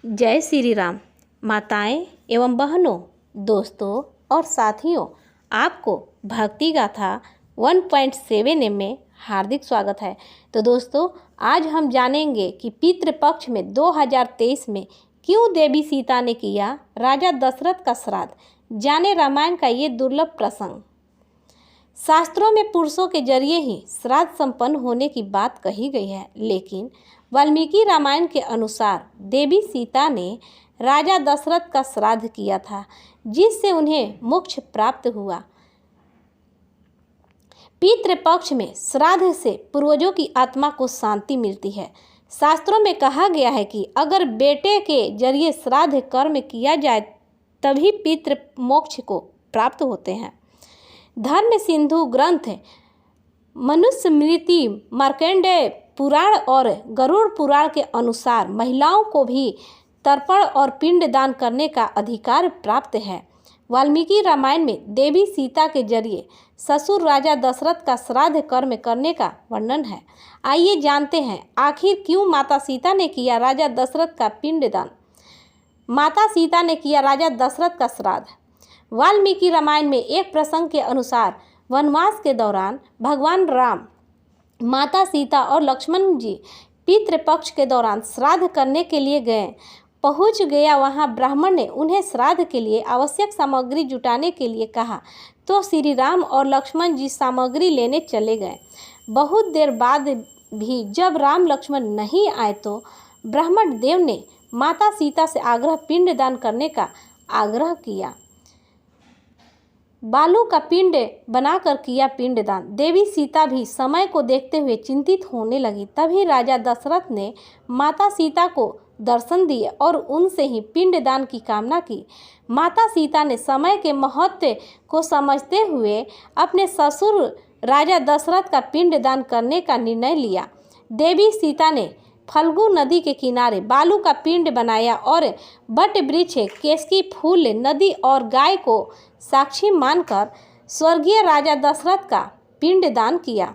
जय श्री राम। माताएं एवं बहनों, दोस्तों और साथियों, आपको भक्ति गाथा 1.7 में हार्दिक स्वागत है। तो दोस्तों, आज हम जानेंगे कि पितृपक्ष में 2023 में क्यों देवी सीता ने किया राजा दशरथ का श्राद्ध। जाने रामायण का ये दुर्लभ प्रसंग। शास्त्रों में पुरुषों के जरिए ही श्राद्ध संपन्न होने की बात कही गई है, लेकिन वाल्मीकि रामायण के अनुसार देवी सीता ने राजा दशरथ का श्राद्ध किया था, जिससे उन्हें मोक्ष प्राप्त हुआ। पितृपक्ष में श्राद्ध से पूर्वजों की आत्मा को शांति मिलती है। शास्त्रों में कहा गया है कि अगर बेटे के जरिए श्राद्ध कर्म किया जाए तभी पितृ मोक्ष को प्राप्त होते हैं। धर्म सिंधु ग्रंथ, मनुस्मृति, मार्कंडेय पुराण और गरुड़ पुराण के अनुसार महिलाओं को भी तर्पण और पिंड दान करने का अधिकार प्राप्त है। वाल्मीकि रामायण में देवी सीता के जरिए ससुर राजा दशरथ का श्राद्ध कर्म करने का वर्णन है। आइए जानते हैं आखिर क्यों माता सीता ने किया राजा दशरथ का पिंड दान। माता सीता ने किया राजा दशरथ का श्राद्ध। वाल्मीकि रामायण में एक प्रसंग के अनुसार वनवास के दौरान भगवान राम, माता सीता और लक्ष्मण जी पितृपक्ष के दौरान श्राद्ध करने के लिए गए। पहुंच गया वहां ब्राह्मण ने उन्हें श्राद्ध के लिए आवश्यक सामग्री जुटाने के लिए कहा, तो श्री राम और लक्ष्मण जी सामग्री लेने चले गए। बहुत देर बाद भी जब राम लक्ष्मण नहीं आए तो ब्राह्मण देव ने माता सीता से पिंड दान करने का आग्रह किया। बालू का पिंड बनाकर किया पिंडदान। देवी सीता भी समय को देखते हुए चिंतित होने लगी। तभी राजा दशरथ ने माता सीता को दर्शन दिए और उनसे ही पिंडदान की कामना की। माता सीता ने समय के महत्व को समझते हुए अपने ससुर राजा दशरथ का पिंडदान करने का निर्णय लिया। देवी सीता ने फल्गु नदी के किनारे बालू का पिंड बनाया और बट वृक्ष, केसकी फूल, नदी और गाय को साक्षी मानकर स्वर्गीय राजा दशरथ का पिंड दान किया।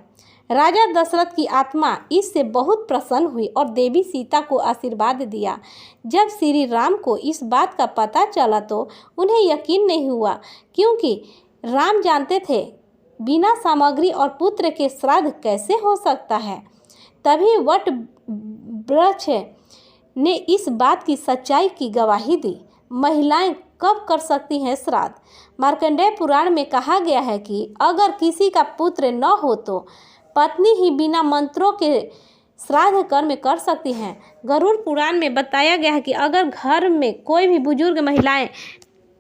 राजा दशरथ की आत्मा इससे बहुत प्रसन्न हुई और देवी सीता को आशीर्वाद दिया। जब श्री राम को इस बात का पता चला तो उन्हें यकीन नहीं हुआ, क्योंकि राम जानते थे बिना सामग्री और पुत्र के श्राद्ध कैसे हो सकता है। तभी वट वृक्ष ने इस बात की सच्चाई की गवाही दी। महिलाएं कब कर सकती हैं श्राद्ध? मार्कंडेय पुराण में कहा गया है कि अगर किसी का पुत्र न हो तो पत्नी ही बिना मंत्रों के श्राद्ध कर्म कर सकती हैं। गरुड़ पुराण में बताया गया है कि अगर घर में कोई भी बुजुर्ग महिलाएं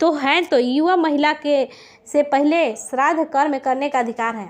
तो हैं तो युवा महिला के से पहले श्राद्ध कर्म करने का अधिकार है।